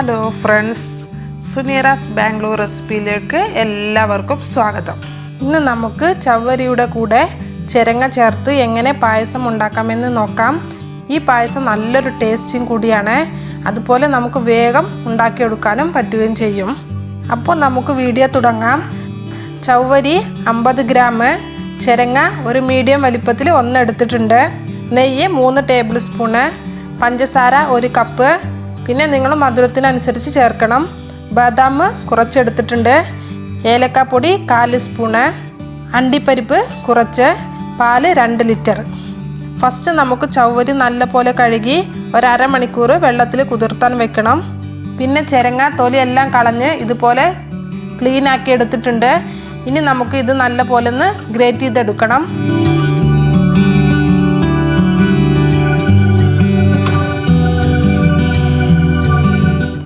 Hello friends, സുനീറാസ് Bangalore റെസിപ്പിയിലേക്ക് എല്ലാവർക്കും സ്വാഗതം. ഇന്ന് നമുക്ക് ചവ്വരിയുടെ കൂടെ ചിരങ്ങ ചേർത്ത് എങ്ങനെ പായസം ഉണ്ടാക്കാമെന്ന് നോക്കാം. ഈ പായസം നല്ലൊരു ടേസ്റ്റും കൂടിയാണ്. അതുപോലെ നമുക്ക് വേഗം ഉണ്ടാക്കിയെടുക്കാനും പറ്റുകയും ചെയ്യും. അപ്പോൾ നമുക്ക് വീഡിയോ തുടങ്ങാം. ചവ്വരി 50 ഗ്രാം, ചിരങ്ങ ഒരു മീഡിയം വലിപ്പത്തിൽ 1 എടുത്തിട്ടുണ്ട്, നെയ്യ് 3 ടേബിൾ സ്പൂണ്, പഞ്ചസാര 1 കപ്പ്, പിന്നെ നിങ്ങൾ മധുരത്തിനനുസരിച്ച് ചേർക്കണം. ബദാം കുറച്ചെടുത്തിട്ടുണ്ട്, ഏലക്കാപ്പൊടി 1/4 സ്പൂണ്, അണ്ടിപ്പരിപ്പ് കുറച്ച്, പാല് 2 ലിറ്റർ. ഫസ്റ്റ് നമുക്ക് ചവ്വരി നല്ലപോലെ കഴുകി ഒരു അരമണിക്കൂർ വെള്ളത്തിൽ കുതിർത്താൻ വെക്കണം. പിന്നെ ചിരങ്ങ തൊലിയെല്ലാം കളഞ്ഞ് ഇതുപോലെ ക്ലീൻ ആക്കി എടുത്തിട്ടുണ്ട്. ഇനി നമുക്ക് ഇത് നല്ലപോലെ ഒന്ന് ഗ്രേറ്റ് ചെയ്തെടുക്കണം.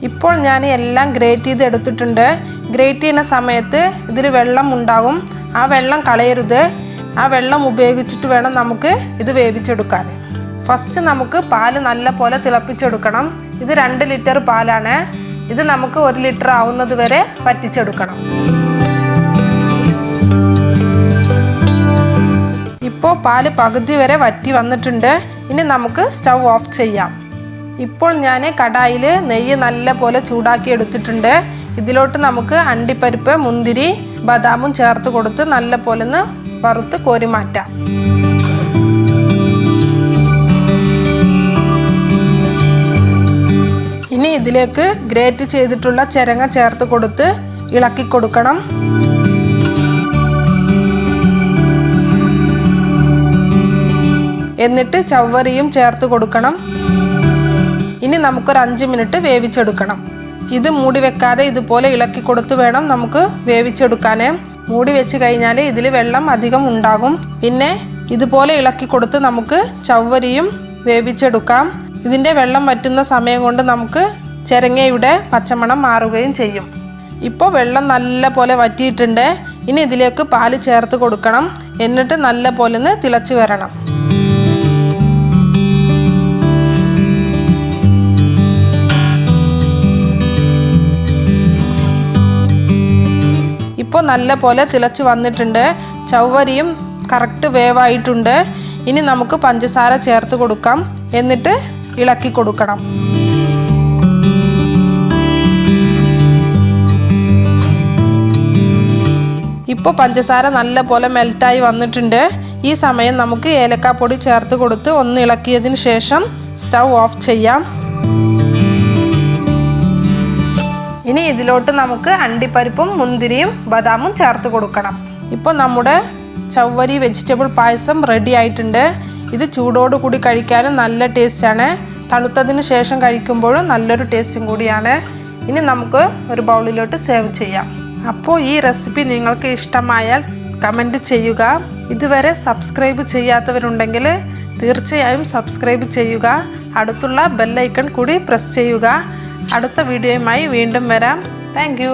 ഇപ്പോൾ ഞാൻ എല്ലാം ഗ്രേറ്റ് ചെയ്ത് എടുത്തിട്ടുണ്ട്. ഗ്രേറ്റ് ചെയ്യുന്ന സമയത്ത് ഇതിൽ വെള്ളം ഉണ്ടാകും. ആ വെള്ളം കളയരുത്. ആ വെള്ളം ഉപയോഗിച്ചിട്ട് വേണം നമുക്ക് ഇത് വേവിച്ചെടുക്കാൻ. ഫസ്റ്റ് നമുക്ക് പാല് നല്ല പോലെ തിളപ്പിച്ചെടുക്കണം. ഇത് 2 ലിറ്റർ പാലാണ്. ഇത് നമുക്ക് 1 ലിറ്റർ ആവുന്നത് വരെ വറ്റിച്ചെടുക്കണം. ഇപ്പോൾ പാല് പകുതി വരെ വറ്റി വന്നിട്ടുണ്ട്. ഇനി നമുക്ക് സ്റ്റൗ ഓഫ് ചെയ്യാം. ഇപ്പോൾ ഞാൻ കടായിൽ നെയ്യ് നല്ല പോലെ ചൂടാക്കി എടുത്തിട്ടുണ്ട്. ഇതിലോട്ട് നമുക്ക് അണ്ടിപ്പരിപ്പ്, മുന്തിരി, ബദാമും ചേർത്ത് കൊടുത്ത് നല്ല പോലെ ഒന്ന് വറുത്ത് കോരി മാറ്റാം. ഇനി ഇതിലേക്ക് ഗ്രേറ്റ് ചെയ്തിട്ടുള്ള ചിരങ്ങ ചേർത്ത് കൊടുത്ത് ഇളക്കി കൊടുക്കണം. എന്നിട്ട് ചവ്വരിയും ചേർത്ത് കൊടുക്കണം. ഇനി നമുക്കൊരു 5 മിനിറ്റ് വേവിച്ചെടുക്കണം. ഇത് മൂടി വെക്കാതെ ഇതുപോലെ ഇളക്കി കൊടുത്ത് വേണം നമുക്ക് വേവിച്ചെടുക്കാൻ. മൂടി വെച്ച് കഴിഞ്ഞാൽ ഇതിൽ വെള്ളം അധികം ഉണ്ടാകും. പിന്നെ ഇതുപോലെ ഇളക്കി കൊടുത്ത് നമുക്ക് ചവ്വരിയും വേവിച്ചെടുക്കാം. ഇതിൻ്റെ വെള്ളം വറ്റുന്ന സമയം കൊണ്ട് നമുക്ക് ചിരങ്ങയുടെ പച്ചമണം മാറുകയും ചെയ്യും. ഇപ്പോൾ വെള്ളം നല്ല പോലെ വറ്റിയിട്ടുണ്ട്. ഇനി ഇതിലേക്ക് പാല് ചേർത്ത് കൊടുക്കണം. എന്നിട്ട് നല്ല പോലെ ഒന്ന് തിളച്ച് വരണം. ഇപ്പോൾ നല്ല പോലെ തിളച്ച് വന്നിട്ടുണ്ട്. ചവ്വരിയും കറക്റ്റ് വേവായിട്ടുണ്ട്. ഇനി നമുക്ക് പഞ്ചസാര ചേർത്ത് കൊടുക്കാം. എന്നിട്ട് ഇളക്കി കൊടുക്കണം. ഇപ്പോൾ പഞ്ചസാര നല്ല പോലെ മെൽറ്റായി വന്നിട്ടുണ്ട്. ഈ സമയം നമുക്ക് ഏലക്കാപ്പൊടി ചേർത്ത് കൊടുത്ത് ഒന്ന് ഇളക്കിയതിന് ശേഷം സ്റ്റൗ ഓഫ് ചെയ്യാം. ഇനി ഇതിലോട്ട് നമുക്ക് അണ്ടിപ്പരിപ്പും മുന്തിരിയും ബദാമും ചേർത്ത് കൊടുക്കണം. ഇപ്പോൾ നമ്മുടെ ചവ്വരി വെജിറ്റബിൾ പായസം റെഡി ആയിട്ടുണ്ട്. ഇത് ചൂടോടുകൂടി കഴിക്കാനും നല്ല ടേസ്റ്റാണ്. തണുത്തതിന് ശേഷം കഴിക്കുമ്പോഴും നല്ലൊരു ടേസ്റ്റും കൂടിയാണ്. ഇനി നമുക്ക് ഒരു ബൗളിലോട്ട് സെർവ് ചെയ്യാം. അപ്പോൾ ഈ റെസിപ്പി നിങ്ങൾക്ക് ഇഷ്ടമായാൽ കമൻറ്റ് ചെയ്യുക. ഇതുവരെ സബ്സ്ക്രൈബ് ചെയ്യാത്തവരുണ്ടെങ്കിൽ തീർച്ചയായും സബ്സ്ക്രൈബ് ചെയ്യുക. അടുത്തുള്ള ബെല്ലൈക്കൺ കൂടി പ്രസ് ചെയ്യുക. അടുത്ത വീഡിയോയുമായി വീണ്ടും വരാം. Thank you.